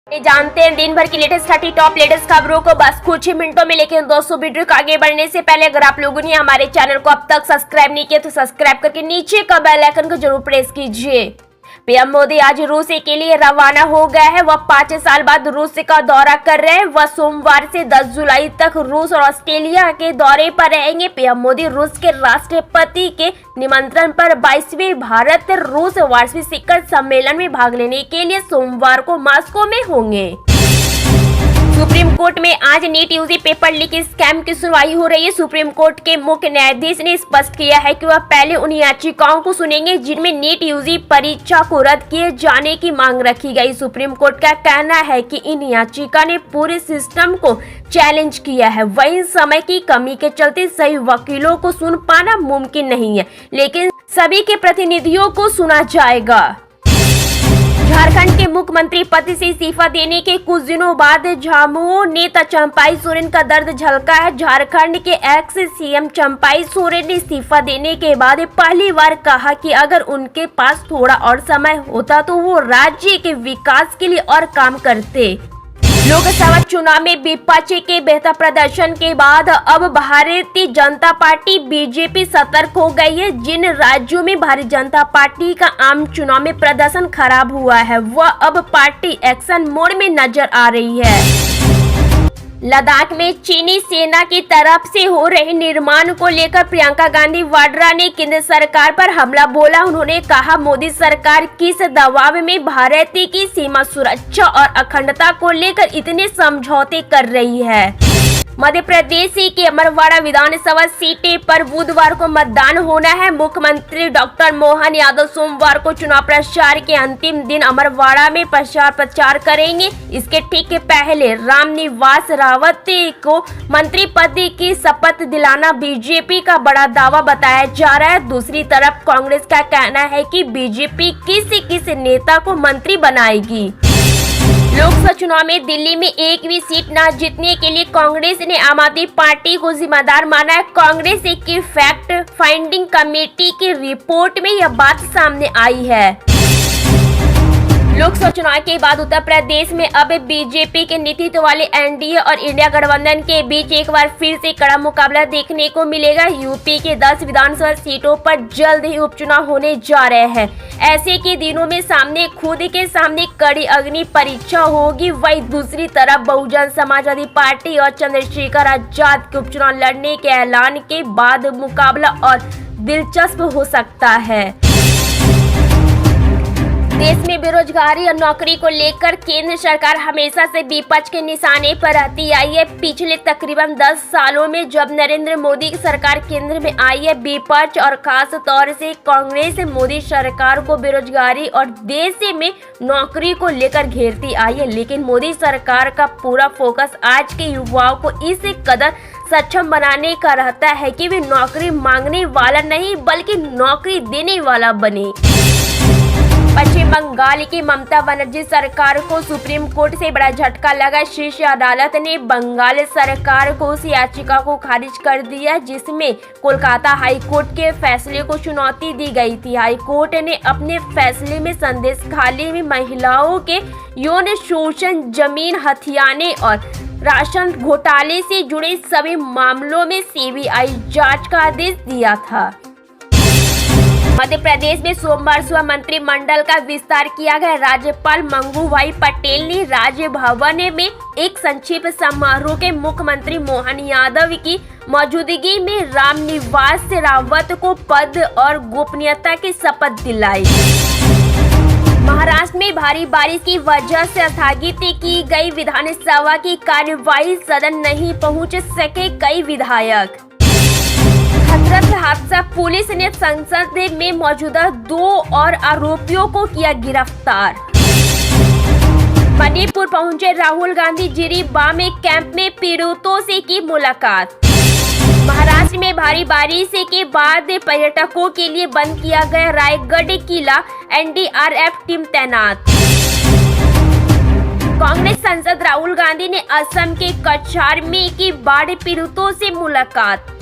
जानते हैं दिन भर की लेटेस्ट 30 टॉप लेटेस्ट खबरों को बस कुछ ही मिनटों में, लेकिन दोस्तों वीडियो को आगे बढ़ने से पहले अगर आप लोगों ने हमारे चैनल को अब तक सब्सक्राइब नहीं किया तो सब्सक्राइब करके नीचे का बेल आइकन को जरूर प्रेस कीजिए। पीएम मोदी आज रूस के लिए रवाना हो गए हैं। वह 5 साल बाद रूस का दौरा कर रहे हैं। वह सोमवार से 10 जुलाई तक रूस और ऑस्ट्रेलिया के दौरे पर रहेंगे। पीएम मोदी रूस के राष्ट्रपति के निमंत्रण पर 22वें भारत रूस वार्षिक शिखर सम्मेलन में भाग लेने के लिए सोमवार को मॉस्को में होंगे। सुप्रीम कोर्ट में आज NEET UG paper leak scam की सुनवाई हो रही है। सुप्रीम कोर्ट के मुख्य न्यायाधीश ने स्पष्ट किया है कि वह पहले उन याचिकाओं को सुनेंगे जिनमें नीट यूजी परीक्षा को रद्द किए जाने की मांग रखी गई। सुप्रीम कोर्ट का कहना है कि इन याचिका ने पूरे सिस्टम को चैलेंज किया है। वहीं समय की कमी के चलते सही वकीलों को सुन पाना मुमकिन नहीं है, लेकिन सभी के प्रतिनिधियों को सुना जाएगा। झारखंड के मुख्यमंत्री पद से इस्तीफा देने के कुछ दिनों बाद झामुमो नेता चंपाई सोरेन का दर्द झलका है। झारखंड के एक्स सीएम चंपाई सोरेन ने इस्तीफा देने के बाद पहली बार कहा कि अगर उनके पास थोड़ा और समय होता तो वो राज्य के विकास के लिए और काम करते। लोकसभा चुनाव में विपक्ष के बेहतर प्रदर्शन के बाद अब भारतीय जनता पार्टी बीजेपी सतर्क हो गई है। जिन राज्यों में भारतीय जनता पार्टी का आम चुनाव में प्रदर्शन खराब हुआ है वह अब पार्टी एक्शन मोड में नजर आ रही है। लद्दाख में चीनी सेना की तरफ से हो रहे निर्माण को लेकर प्रियंका गांधी वाड्रा ने केंद्र सरकार पर हमला बोला। उन्होंने कहा मोदी सरकार किस दबाव में भारत की सीमा सुरक्षा और अखंडता को लेकर इतने समझौते कर रही है। मध्य प्रदेश की अमरवाड़ा विधानसभा सीटें पर बुधवार को मतदान होना है। मुख्यमंत्री डॉक्टर मोहन यादव सोमवार को चुनाव प्रचार के अंतिम दिन अमरवाड़ा में प्रचार करेंगे। इसके ठीक पहले रामनिवास रावत को मंत्री पद की शपथ दिलाना बीजेपी का बड़ा दावा बताया जा रहा है। दूसरी तरफ कांग्रेस का कहना है कि बीजेपी किसी नेता को मंत्री बनाएगी। लोकसभा चुनाव में दिल्ली में एक भी सीट न जीतने के लिए कांग्रेस ने आम आदमी पार्टी को जिम्मेदार माना है। कांग्रेस की फैक्ट फाइंडिंग कमेटी की रिपोर्ट में यह बात सामने आई है। लोकसभा चुनाव के बाद उत्तर प्रदेश में अब बीजेपी के नेतृत्व वाले एनडीए और इंडिया गठबंधन के बीच एक बार फिर से कड़ा मुकाबला देखने को मिलेगा। यूपी के 10 विधानसभा सीटों पर जल्द ही उपचुनाव होने जा रहे हैं। ऐसे के दिनों में खुद के सामने कड़ी अग्नि परीक्षा होगी। वहीं दूसरी तरफ बहुजन समाजवादी पार्टी और चंद्रशेखर आजाद के उपचुनाव लड़ने के ऐलान के बाद मुकाबला और दिलचस्प हो सकता है। देश में बेरोजगारी और नौकरी को लेकर केंद्र सरकार हमेशा से विपक्ष के निशाने पर रहती आई है। पिछले तकरीबन 10 सालों में जब नरेंद्र मोदी की सरकार केंद्र में आई है, विपक्ष और खास तौर से कांग्रेस मोदी सरकार को बेरोजगारी और देश में नौकरी को लेकर घेरती आई है। लेकिन मोदी सरकार का पूरा फोकस आज के युवाओं को इस कदर सक्षम बनाने का रहता है कि वे नौकरी मांगने वाला नहीं बल्कि नौकरी देने वाला बने। पश्चिम बंगाल की ममता बनर्जी सरकार को सुप्रीम कोर्ट से बड़ा झटका लगा। शीर्ष अदालत ने बंगाल सरकार को उस याचिका को खारिज कर दिया जिसमें कोलकाता हाई कोर्ट के फैसले को चुनौती दी गई थी। हाई कोर्ट ने अपने फैसले में संदेश खाली में महिलाओं के यौन शोषण, जमीन हथियाने और राशन घोटाले से जुड़े सभी मामलों में सीबीआई जांच का आदेश दिया था। मध्य प्रदेश में सोमवार सुबह मंत्रिमंडल का विस्तार किया गया। राज्यपाल मंगू भाई पटेल ने राजभवन में एक संक्षिप्त समारोह के मुख्यमंत्री मोहन यादव की मौजूदगी में रामनिवास रावत को पद और गोपनीयता की शपथ दिलाई। महाराष्ट्र में भारी बारिश की वजह से स्थगित की गई विधानसभा की कार्यवाही, सदन नहीं पहुंच सके कई विधायक। हथरस हादसा, पुलिस ने संसद में मौजूदा 2 और आरोपियों को किया गिरफ्तार। मणिपुर पहुंचे राहुल गांधी, जिरीबाम कैंप में पीड़ितों से की मुलाकात। महाराष्ट्र में भारी बारिश के बाद पर्यटकों के लिए बंद किया गया रायगढ़ किला, एनडीआरएफ टीम तैनात। कांग्रेस सांसद राहुल गांधी ने असम के कछार में की बाढ़ पीड़ितों से मुलाकात।